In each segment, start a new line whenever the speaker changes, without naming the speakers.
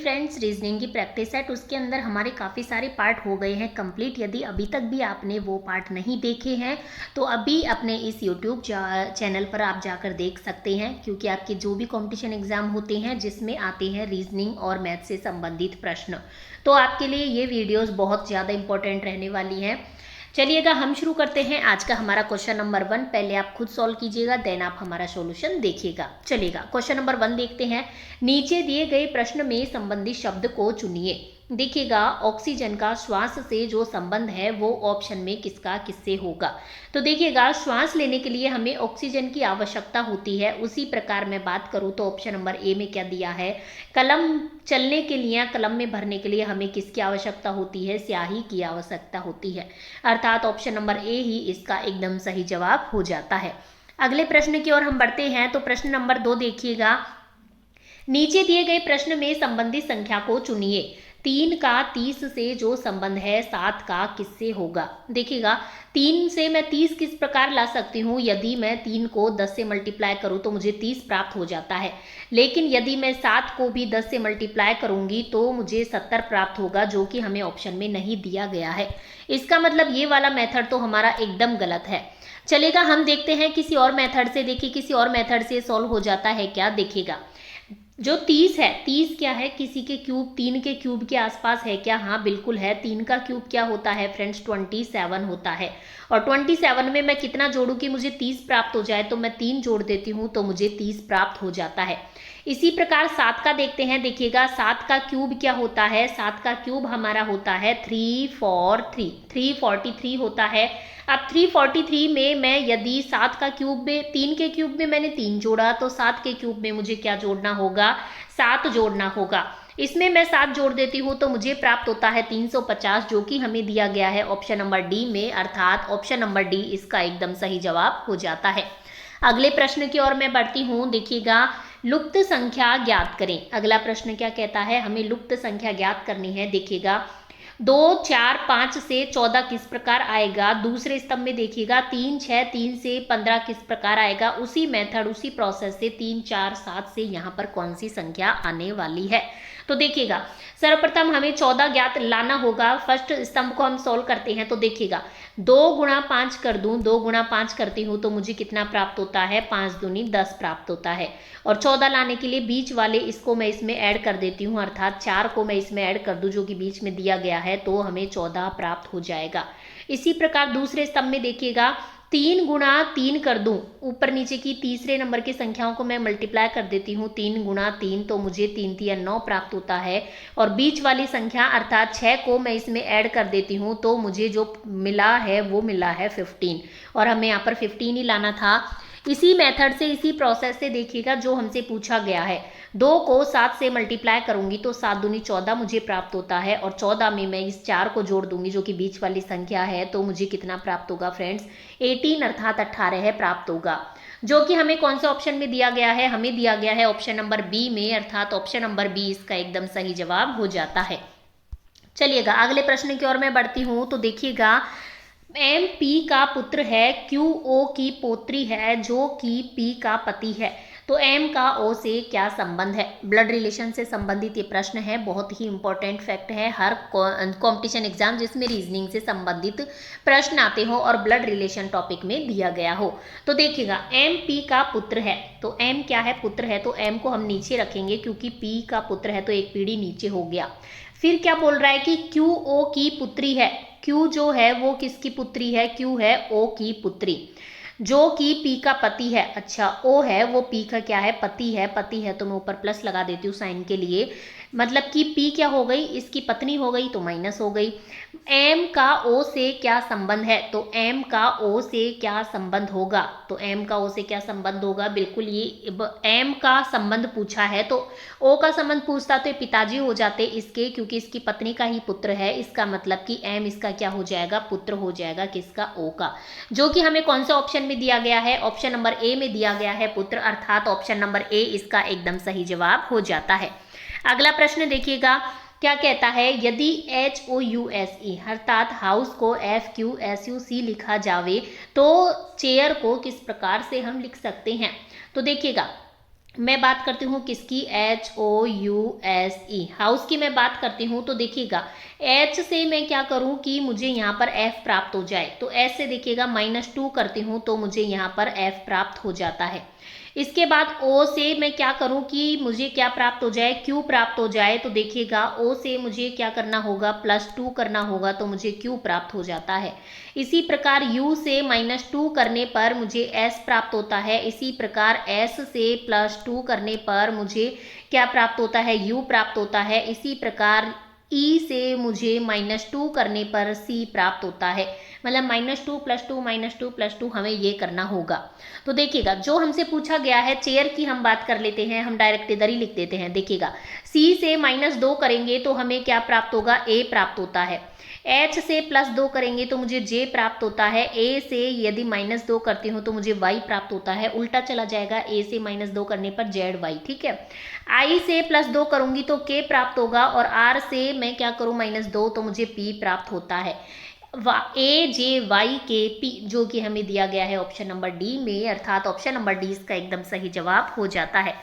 Friends, reasoning की practice set उसके अंदर हमारे काफ़ी सारे पार्ट हो गए हैं कंप्लीट। यदि अभी तक भी आपने वो पार्ट नहीं देखे हैं तो अभी अपने इस यूट्यूब चैनल पर आप जाकर देख सकते हैं, क्योंकि आपके जो भी कंपटीशन एग्जाम होते हैं जिसमें आते हैं रीजनिंग और मैथ से संबंधित प्रश्न, तो आपके लिए ये वीडियोज़ बहुत ज़्यादा इंपॉर्टेंट रहने वाली हैं। चलिएगा, हम शुरू करते हैं। आज का हमारा क्वेश्चन नंबर 1 पहले आप खुद सॉल्व कीजिएगा, देन आप हमारा सॉल्यूशन देखिएगा। चलिएगा, क्वेश्चन नंबर 1 देखते हैं। नीचे दिए गए प्रश्न में संबंधित शब्द को चुनिए। देखिएगा, ऑक्सीजन का श्वास से जो संबंध है वो ऑप्शन में किसका किससे होगा। तो देखिएगा, श्वास लेने के लिए हमें ऑक्सीजन की आवश्यकता होती है। उसी प्रकार मैं बात करूँ तो ऑप्शन नंबर ए में क्या दिया है, कलम चलने के लिए, कलम में भरने के लिए हमें किसकी आवश्यकता होती है, स्याही की आवश्यकता होती है। अर्थात ऑप्शन नंबर ए ही इसका एकदम सही जवाब हो जाता है। अगले प्रश्न की ओर हम बढ़ते हैं। तो प्रश्न नंबर 2 देखिएगा, नीचे दिए गए प्रश्न में संबंधित संख्या को चुनिए। 3 का 30 से जो संबंध है 7 का किससे होगा। देखिएगा, 3 से मैं 30 किस प्रकार ला सकती हूँ, यदि मैं 3 को 10 से मल्टीप्लाई करूँ तो मुझे 30 प्राप्त हो जाता है। लेकिन यदि मैं 7 को भी 10 से मल्टीप्लाई करूँगी तो मुझे 70 प्राप्त होगा, जो कि हमें ऑप्शन में नहीं दिया गया है। इसका मतलब ये वाला मेथड तो हमारा एकदम गलत है। चलेगा, हम देखते हैं किसी और मेथड से। देखिए, किसी और मेथड से सॉल्व हो जाता है क्या। देखिएगा, जो 30 है, 30 क्या है, किसी के क्यूब, 3 के क्यूब के आसपास है क्या। हाँ बिल्कुल है। 3 का क्यूब क्या होता है फ्रेंड्स, 27 होता है। और 27 में मैं कितना जोड़ूं कि मुझे 30 प्राप्त हो जाए, तो मैं 3 जोड़ देती हूँ तो मुझे 30 प्राप्त हो जाता है। इसी प्रकार 7 का देखते हैं। देखिएगा, 7 का क्यूब क्या होता है, 7 का क्यूब हमारा होता है 343 होता है। अब 343 में मैं यदि 7 का क्यूब में, 3 के क्यूब में मैंने 3 जोड़ा, तो 7 के क्यूब में मुझे क्या जोड़ना होगा, 7 जोड़ना होगा। इसमें मैं 7 जोड़ देती हूँ तो मुझे प्राप्त होता है 350, जो कि हमें दिया गया है ऑप्शन नंबर डी में। अर्थात ऑप्शन नंबर डी इसका एकदम सही जवाब हो जाता है। अगले प्रश्न की ओर मैं बढ़ती हूँ। देखिएगा, लुप्त संख्या ज्ञात करें। अगला प्रश्न क्या कहता है, हमें लुप्त संख्या ज्ञात करनी है। देखिएगा, 2, 4, 5 से 14 किस प्रकार आएगा। दूसरे स्तंभ में देखिएगा, 3, 6, 3 से 15 किस प्रकार आएगा। उसी मेथड, उसी प्रोसेस से 3, 4, 7 से यहाँ पर कौन सी संख्या आने वाली है। तो देखिएगा, सर्वप्रथम हमें 14 ज्ञात लाना होगा। फर्स्ट स्तंभ को हम सॉल्व करते हैं। तो देखिएगा, 2 गुणा 5 कर दूं, 2 गुणा 5 करती हूँ तो मुझे कितना प्राप्त होता है, 5 दूनी 10 प्राप्त होता है। और 14 लाने के लिए बीच वाले इसको मैं इसमें ऐड कर देती हूँ, अर्थात 4 को मैं इसमें ऐड कर दूं जो कि बीच में दिया गया है, तो हमें 14 प्राप्त हो जाएगा। इसी प्रकार दूसरे स्तंभ में देखिएगा, 3 गुणा 3 कर दूं, ऊपर नीचे की तीसरे नंबर की संख्याओं को मैं मल्टीप्लाई कर देती हूँ। 3 गुणा 3 तो मुझे 3 3 9 प्राप्त होता है। और बीच वाली संख्या अर्थात 6 को मैं इसमें ऐड कर देती हूँ तो मुझे जो मिला है वो मिला है 15। और हमें यहाँ पर 15 ही लाना था। इसी मेथड से, इसी प्रोसेस से देखिएगा जो हमसे पूछा गया है, 2 को 7 से मल्टीप्लाई करूंगी तो 7 दूनी 14 मुझे प्राप्त होता है। और 14 में मैं इस 4 को जोड़ दूंगी जो कि बीच वाली संख्या है, तो मुझे कितना प्राप्त होगा फ्रेंड्स, 18 अर्थात 18 प्राप्त होगा। जो कि हमें कौन से ऑप्शन में दिया गया है, हमें दिया गया है ऑप्शन नंबर बी में। अर्थात ऑप्शन नंबर बी इसका एकदम सही जवाब हो जाता है। चलिएगा, अगले प्रश्न की ओर मैं बढ़ती हूँ। तो देखिएगा, एम पी का पुत्र है, क्यू ओ की पोत्री है, जो कि पी का पति है, तो एम का ओ से क्या संबंध है। ब्लड रिलेशन से संबंधित ये प्रश्न है, बहुत ही इंपॉर्टेंट फैक्ट है। हर कंपटीशन एग्जाम जिसमें रीजनिंग से संबंधित प्रश्न आते हो और ब्लड रिलेशन टॉपिक में दिया गया हो। तो देखिएगा, एम पी का पुत्र है, तो एम क्या है, पुत्र है, तो एम को हम नीचे रखेंगे क्योंकि पी का पुत्र है तो एक पीढ़ी नीचे हो गया। फिर क्या बोल रहा है कि क्यू ओ की पुत्री है। क्यू जो है वो किसकी पुत्री है, क्यू है ओ की पुत्री, जो कि पी का पति है। अच्छा, ओ है वो पी का क्या है, पति है। पति है तो मैं ऊपर प्लस लगा देती हूँ साइन के लिए, मतलब कि पी क्या हो गई, इसकी पत्नी हो गई, तो माइनस हो गई। एम का ओ से क्या संबंध है, तो एम का ओ से क्या संबंध होगा, तो एम का ओ से क्या संबंध होगा, बिल्कुल ये एम का संबंध पूछा है तो ओ का संबंध पूछता तो ये पिताजी हो जाते इसके, क्योंकि इसकी पत्नी का ही पुत्र है। इसका मतलब कि एम इसका क्या हो जाएगा, पुत्र हो जाएगा, किसका, ओ का, जो कि हमें कौन से ऑप्शन में दिया गया है, ऑप्शन नंबर ए में दिया गया है, पुत्र। अर्थात ऑप्शन नंबर ए इसका एकदम सही जवाब हो जाता है। अगला प्रश्न देखिएगा, क्या कहता है, यदि HOUSE अर्थात हाउस को FQSUC लिखा जावे तो चेयर को किस प्रकार से हम लिख सकते हैं। तो देखिएगा, मैं बात करती हूँ किसकी, HOUSE, हाउस की मैं बात करती हूँ तो देखिएगा H से मैं क्या करूँ कि मुझे यहाँ पर F प्राप्त हो जाए, तो S से देखिएगा -2 करती हूँ तो मुझे यहाँ पर F प्राप्त हो जाता है। इसके बाद O से मैं क्या करूं कि मुझे क्या प्राप्त हो जाए, Q प्राप्त हो जाए, तो देखिएगा O से मुझे क्या करना होगा, +2 करना होगा तो मुझे Q प्राप्त हो जाता है। इसी प्रकार U से -2 करने पर मुझे S प्राप्त होता है। इसी प्रकार S से +2 करने पर मुझे क्या प्राप्त होता है, U प्राप्त होता है। इसी प्रकार E से मुझे -2 करने पर C प्राप्त होता है। मतलब -2 +2 -2 +2 हमें ये करना होगा। तो देखिएगा जो हमसे पूछा गया है चेयर की हम बात कर लेते हैं, हम डायरेक्ट इधर ही लिख देते हैं। देखिएगा C से -2 करेंगे तो हमें क्या प्राप्त होगा, A प्राप्त होता है। H से +2 करेंगे तो मुझे J प्राप्त होता है। A से यदि -2 करती हूँ तो मुझे Y प्राप्त होता है, उल्टा चला जाएगा, A से -2 करने पर ZY, ठीक है। I से +2 करूंगी तो K प्राप्त होगा, और R से मैं क्या करूँ -2 तो मुझे P प्राप्त होता है। AJYKP जो कि हमें दिया गया है ऑप्शन नंबर डी में, अर्थात ऑप्शन नंबर डी इसका एकदम सही जवाब हो जाता है।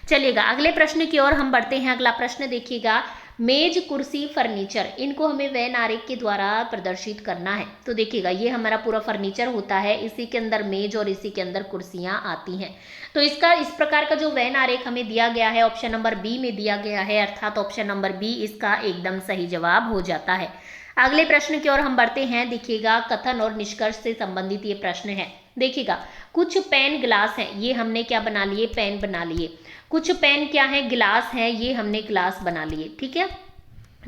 चलिएगा अगले प्रश्न की ओर हम बढ़ते हैं। अगला प्रश्न देखिएगा, मेज कुर्सी फर्नीचर, इनको हमें वेन आरेख के द्वारा प्रदर्शित करना है। तो देखिएगा ये हमारा पूरा फर्नीचर होता है, इसी के अंदर मेज और इसी के अंदर कुर्सियां आती हैं। तो इसका इस प्रकार का जो वेन आरेख हमें दिया गया है ऑप्शन नंबर बी में दिया गया है, अर्थात ऑप्शन नंबर बी इसका एकदम सही जवाब हो जाता है। अगले प्रश्न की ओर हम बढ़ते हैं। देखिएगा कथन और निष्कर्ष से संबंधित ये प्रश्न है। देखिएगा कुछ पेन गिलास हैं, ये हमने क्या बना लिए, पेन बना लिए। कुछ पेन क्या है, गिलास है, ये हमने गिलास बना लिए, ठीक है,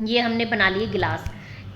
ये हमने बना लिए गिलास।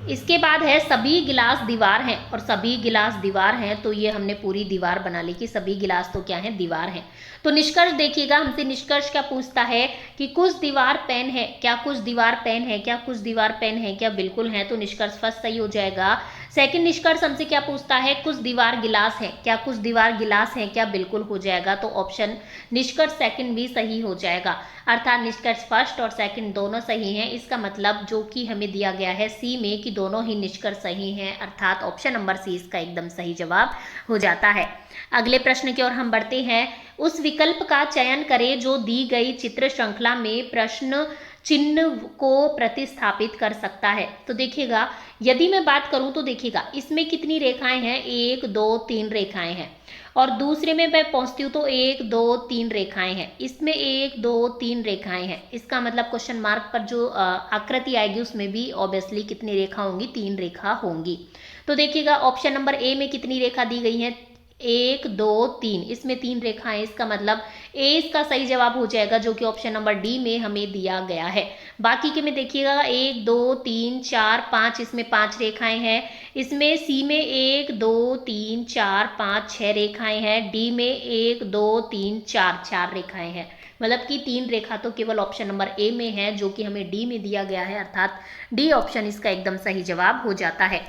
इसके बाद है सभी गिलास दीवार हैं, और सभी गिलास दीवार हैं तो ये हमने पूरी दीवार बना ली कि सभी गिलास तो क्या है, दीवार हैं। तो निष्कर्ष देखिएगा हमसे निष्कर्ष क्या पूछता है कि कुछ दीवार पेन है क्या, कुछ दीवार पेन है क्या, कुछ दीवार पेन है क्या, बिल्कुल है, तो निष्कर्ष फर्स्ट सही हो जाएगा। सेकंड निष्कर्ष हमसे क्या पूछता है, कुछ दीवार गिलास है क्या, कुछ दीवार गिलास है क्या, बिल्कुल हो जाएगा, तो ऑप्शन निष्कर्ष सेकंड भी सही हो जाएगा। अर्थात निष्कर्ष फर्स्ट और सेकंड दोनों सही हैं। इसका मतलब जो कि हमें दिया गया है सी में कि दोनों ही निष्कर्ष सही हैं, अर्थात ऑप्शन नंबर सी इसका एकदम सही जवाब हो जाता है। अगले प्रश्न की ओर हम बढ़ते हैं। उस विकल्प का चयन करें जो दी गई चित्र श्रृंखला में प्रश्न चिन्ह को प्रतिस्थापित कर सकता है। तो देखिएगा यदि मैं बात करूं तो देखिएगा इसमें कितनी रेखाएं हैं, 1 2 3 रेखाएं हैं, और दूसरे में मैं पहुंचती हूँ तो 1 2 3 रेखाएं हैं, इसमें 1 2 3 रेखाएं हैं। इसका मतलब क्वेश्चन मार्क पर जो आकृति आएगी उसमें भी ऑब्वियसली कितनी रेखा होंगी, 3 रेखा होंगी। तो देखिएगा ऑप्शन नंबर ए में कितनी रेखा दी गई है, 1 2 3, इसमें 3 रेखाएं, इसका मतलब ए इसका सही जवाब हो जाएगा जो कि ऑप्शन नंबर डी में हमें दिया गया है। बाकी के में देखिएगा 1 2 3 4 5, इसमें 5 रेखाएं हैं। इसमें सी में 1 2 3 4 5 6 रेखाएं हैं। डी में 1 2 3 4 4 रेखाएं हैं। मतलब कि 3 रेखा तो केवल ऑप्शन नंबर ए में है जो कि हमें डी में दिया गया है, अर्थात डी ऑप्शन इसका एकदम सही जवाब हो जाता है।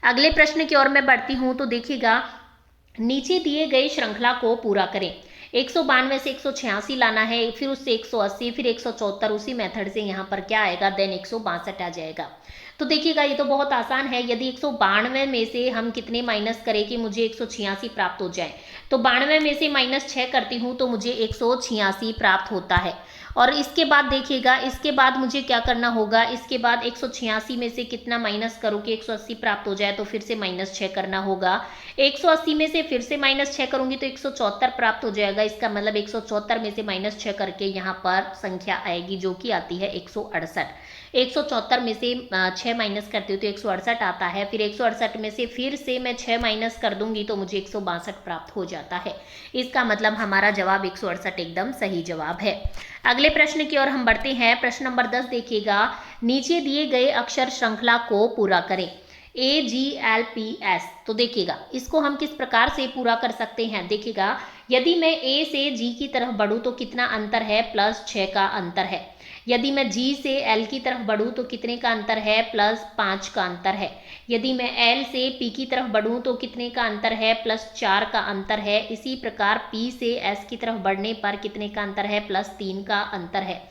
अगले प्रश्न की ओर मैं बढ़ती हूँ। तो देखिएगा नीचे दिए गए श्रृंखला को पूरा करें। 192 से 186 लाना है, फिर उससे 180, फिर 174, उसी मेथड से यहाँ पर क्या आएगा, देन 162 आ जाएगा। तो देखिएगा ये तो बहुत आसान है। यदि 192 में से हम कितने माइनस करें कि मुझे 186 प्राप्त हो जाए, तो 92 में से -6 करती हूँ तो मुझे 186 प्राप्त होता है। और इसके बाद देखिएगा इसके बाद मुझे क्या करना होगा, इसके बाद 186 में से कितना माइनस करूँ कि 180 प्राप्त हो जाए, तो फिर से -6 करना होगा। 180 में से फिर से -6 करूंगी तो 174 प्राप्त हो जाएगा। इसका मतलब 174 में से -6 करके यहाँ पर संख्या आएगी जो कि आती है 168। 174 में से 6 माइनस करती हूँ तो 168 आता है। फिर 168 में से फिर से मैं 6 माइनस कर दूंगी तो मुझे 162 प्राप्त हो जाता है। इसका मतलब हमारा जवाब 168 एकदम सही जवाब है। अगले प्रश्न की ओर हम बढ़ते हैं। प्रश्न नंबर 10 देखिएगा, नीचे दिए गए अक्षर श्रृंखला को पूरा करें। AGLPS, तो देखिएगा इसको हम किस प्रकार से पूरा कर सकते हैं। देखिएगा यदि मैं A से G की तरफ बढ़ूं तो कितना अंतर है, +6 का अंतर है। यदि मैं G से L की तरफ बढ़ूँ तो कितने का अंतर है, +5 का अंतर है। यदि मैं L से P की तरफ बढ़ूँ तो कितने का अंतर है, +4 का अंतर है। इसी प्रकार P से S की तरफ बढ़ने पर कितने का अंतर है, +3 का अंतर है।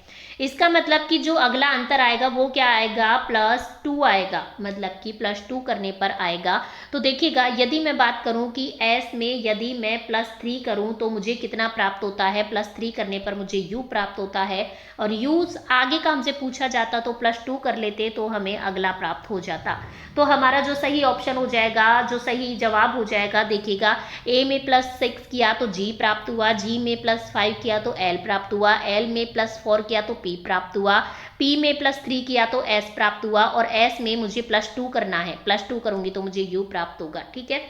इसका मतलब कि जो अगला अंतर आएगा वो क्या आएगा, +2 आएगा, मतलब कि +2 करने पर आएगा। तो देखिएगा यदि मैं बात करूं कि S में यदि मैं +3 करूं तो मुझे कितना प्राप्त होता है, +3 करने पर मुझे U प्राप्त होता है। और U आगे का हमसे पूछा जाता तो +2 कर लेते तो हमें अगला प्राप्त हो जाता। तो हमारा जो सही ऑप्शन हो जाएगा, जो सही जवाब हो जाएगा, देखिएगा A में +6 किया तो G प्राप्त हुआ, G में +5 किया तो L प्राप्त हुआ, L में +4 किया तो P प्राप्त हुआ, P में +3 किया तो S प्राप्त हुआ, और S में मुझे +2 करना है, +2 करूंगी तो मुझे U प्राप्त होगा। ठीक है,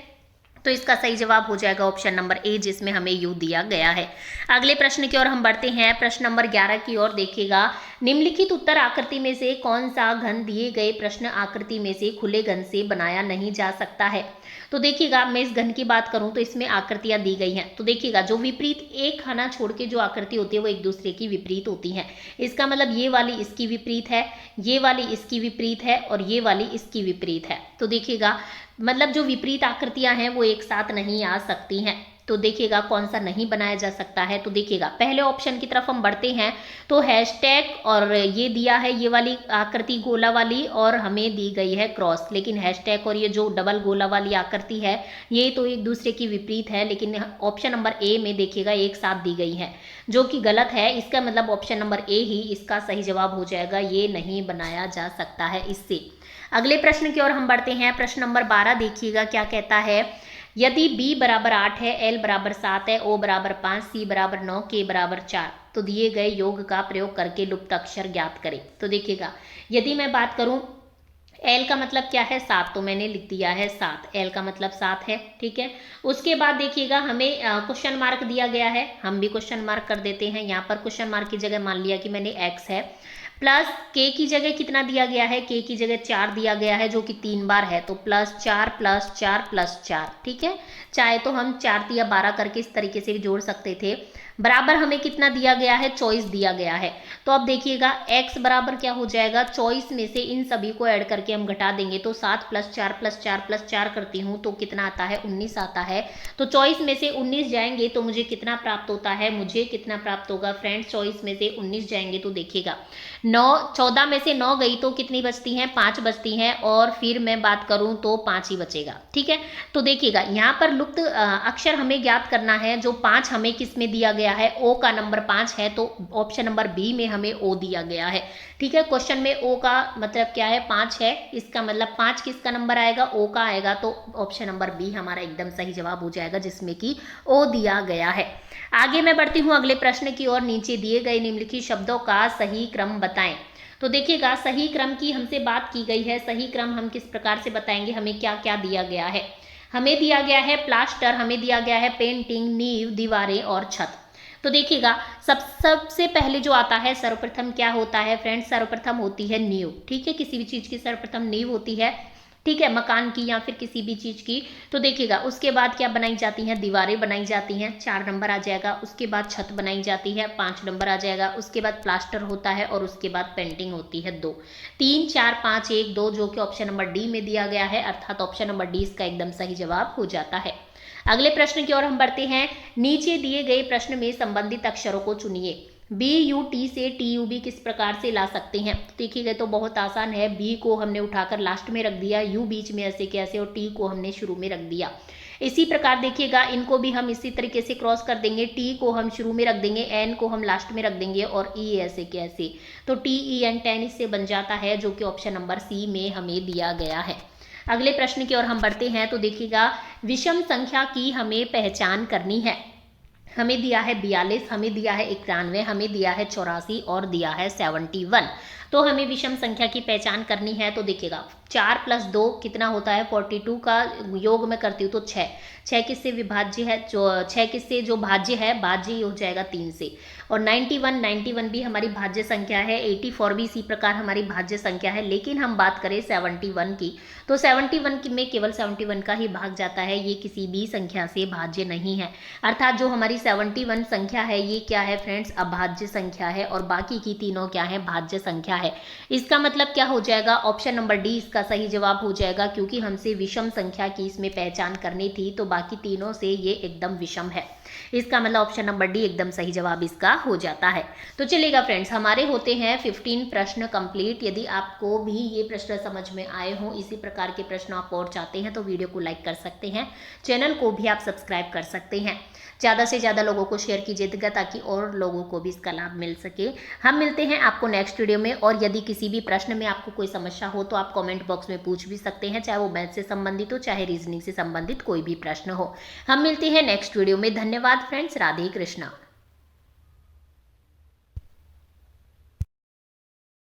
तो इसका सही जवाब हो जाएगा ऑप्शन नंबर ए, जिसमें हमें यू दिया गया है। अगले प्रश्न की ओर हम बढ़ते हैं, प्रश्न नंबर 11 की ओर। देखिएगा निम्नलिखित उत्तर आकृति में से कौन सा घन दिए गए प्रश्न आकृति में से खुले घन से बनाया नहीं जा सकता है। तो देखिएगा मैं इस घन की बात करूं तो इसमें आकृतियां दी गई हैं। तो देखिएगा जो विपरीत एक खाना छोड़ के जो आकृति होती है वो एक दूसरे की विपरीत होती है। इसका मतलब ये वाली इसकी विपरीत है, ये वाली इसकी विपरीत है, और ये वाली इसकी विपरीत है। तो देखिएगा मतलब जो विपरीत आकृतियां हैं वो एक साथ नहीं आ सकती हैं। तो देखिएगा कौन सा नहीं बनाया जा सकता है। तो देखिएगा पहले ऑप्शन की तरफ हम बढ़ते हैं तो हैशटैग और ये दिया है ये वाली आकृति गोला वाली, और हमें दी गई है क्रॉस। लेकिन हैशटैग और ये जो डबल गोला वाली आकृति है ये तो एक दूसरे की विपरीत है, लेकिन ऑप्शन नंबर ए में देखिएगा एक साथ दी गई है, जो कि गलत है। इसका मतलब ऑप्शन नंबर ए ही इसका सही जवाब हो जाएगा, ये नहीं बनाया जा सकता है इससे। अगले प्रश्न की ओर हम बढ़ते हैं, प्रश्न नंबर 12 देखिएगा क्या कहता है। यदि b बराबर 8 है, l बराबर 7 है, o बराबर 5, c बराबर 9, k बराबर 4 तो दिए गए योग का प्रयोग करके लुप्त अक्षर ज्ञात करें। तो देखिएगा यदि मैं बात करूं L का मतलब क्या है, 7, तो मैंने लिख दिया है 7, L का मतलब 7 है। ठीक है, उसके बाद देखिएगा हमें क्वेश्चन मार्क दिया गया है, हम भी क्वेश्चन मार्क कर देते हैं। यहाँ पर क्वेश्चन मार्क की जगह मान लिया कि मैंने x है, प्लस k की जगह कितना दिया गया है, k की जगह 4 दिया गया है जो कि 3 बार है, तो +4 +4 +4। ठीक है, चाहे तो हम 4 या 12 करके इस तरीके से भी जोड़ सकते थे। बराबर हमें कितना दिया गया है, 24 दिया गया है। तो अब देखिएगा x बराबर क्या हो जाएगा, 24 में से इन सभी को ऐड करके हम घटा देंगे तो 7 + 4 + 4 + 4 करती हूँ तो कितना आता है, 19 आता है। तो 24 में से 19 जाएंगे तो मुझे कितना प्राप्त होता है, मुझे कितना प्राप्त होगा फ्रेंड्स, 24 में से 19 जाएंगे तो देखिएगा 14 में से 9 गई तो कितनी बचती हैं, 5 बचती हैं, और फिर मैं बात करूं तो 5 ही बचेगा। ठीक है, तो देखिएगा यहाँ पर लुप्त अक्षर हमें ज्ञात करना है। जो 5 हमें किस में दिया गया है, ओ का नंबर 5 है, तो ऑप्शन नंबर बी में हमें ओ दिया गया है। ठीक है, क्वेश्चन में ओ का मतलब क्या है, 5 है, इसका मतलब 5 किसका नंबर आएगा, ओ का आएगा, तो ऑप्शन नंबर बी हमारा एकदम सही जवाब हो जाएगा जिसमें कि ओ दिया गया है। आगे मैं बढ़ती हूँ अगले प्रश्न की ओर। नीचे दिए गए निम्नलिखित शब्दों का सही क्रम बताएं। तो देखिएगा सही क्रम की हमसे बात की गई है। सही क्रम हम किस प्रकार से बताएंगे, हमें क्या क्या दिया गया है। हमें दिया गया है प्लास्टर, हमें दिया गया है पेंटिंग, नींव, दीवारें और छत। तो देखिएगा सबसे पहले जो आता है सर्वप्रथम क्या होता है फ्रेंड्स, सर्वप्रथम होती है नींव। ठीक है, किसी भी चीज की सर्वप्रथम नींव होती है। ठीक है, मकान की या फिर किसी भी चीज की। तो देखिएगा उसके बाद क्या बनाई जाती हैं, दीवारें बनाई जाती हैं, 4 नंबर आ जाएगा। उसके बाद छत बनाई जाती है, 5 नंबर आ जाएगा। उसके बाद प्लास्टर होता है और उसके बाद पेंटिंग होती है 2। 3 4 5 1 2 जो कि ऑप्शन नंबर डी में दिया गया है, अर्थात ऑप्शन नंबर डी इसका एकदम सही जवाब हो जाता है। अगले प्रश्न की ओर हम बढ़ते हैं। नीचे दिए गए प्रश्न में संबंधित अक्षरों को चुनिए। BUT से TUB किस प्रकार से ला सकते हैं। देखिएगा तो बहुत आसान है। B को हमने उठाकर लास्ट में रख दिया, U बीच में ऐसे कैसे, और T को हमने शुरू में रख दिया। इसी प्रकार देखिएगा इनको भी हम इसी तरीके से क्रॉस कर देंगे। T को हम शुरू में रख देंगे, N को हम लास्ट में रख देंगे, और E ऐसे कैसे, तो TEN 10 इससे बन जाता है, जो कि ऑप्शन नंबर सी में हमें दिया गया है। अगले प्रश्न की ओर हम बढ़ते हैं। तो देखिएगा विषम संख्या की हमें पहचान करनी है। हमें दिया है 42, हमें दिया है 91, हमें दिया है 84 और दिया है 71। तो हमें विषम संख्या की पहचान करनी है। तो देखिएगा 4 + 2 कितना होता है, 42 का योग मैं करती हूँ तो 6, 6 किससे विभाज्य है, जो 6 किससे जो भाज्य है, भाज्य हो जाएगा 3 से। और 91 भी हमारी भाज्य संख्या है, 84 भी इसी प्रकार हमारी भाज्य संख्या है। लेकिन हम बात करें 71 की, तो 71 में केवल 71 का ही भाग जाता है, ये किसी भी संख्या से भाज्य नहीं है। अर्थात जो हमारी 71 संख्या है ये क्या है फ्रेंड्स, अभाज्य संख्या है, और बाकी की तीनों क्या है, भाज्य संख्या है। इसका मतलब क्या हो जाएगा, ऑप्शन नंबर डी इसका सही जवाब हो जाएगा, क्योंकि हमसे विषम संख्या की इसमें पहचान करनी थी, तो बाकी तीनों से ये एकदम विषम है। इसका मतलब ऑप्शन नंबर डी एकदम सही जवाब इसका हो जाता है। तो चलेगा फ्रेंड्स, हमारे होते हैं 15 प्रश्न कंप्लीट। यदि आपको भी ये प्रश्न समझ में आए हों, इसी प्रकार के प्रश्न आप और चाहते हैं, तो वीडियो को लाइक कर सकते हैं, चैनल को भी आप सब्सक्राइब कर सकते हैं, ज़्यादा से ज़्यादा लोगों को शेयर कीजिएगा ताकि और लोगों को भी इसका लाभ मिल सके। हम मिलते हैं आपको नेक्स्ट वीडियो में, और यदि किसी भी प्रश्न में आपको कोई समस्या हो तो आप कमेंट बॉक्स में पूछ भी सकते हैं, चाहे वो मैथ से संबंधित हो, चाहे रीजनिंग से संबंधित कोई भी प्रश्न हो। हम मिलते हैं नेक्स्ट वीडियो में। धन्यवाद फ्रेंड्स, राधे कृष्णा।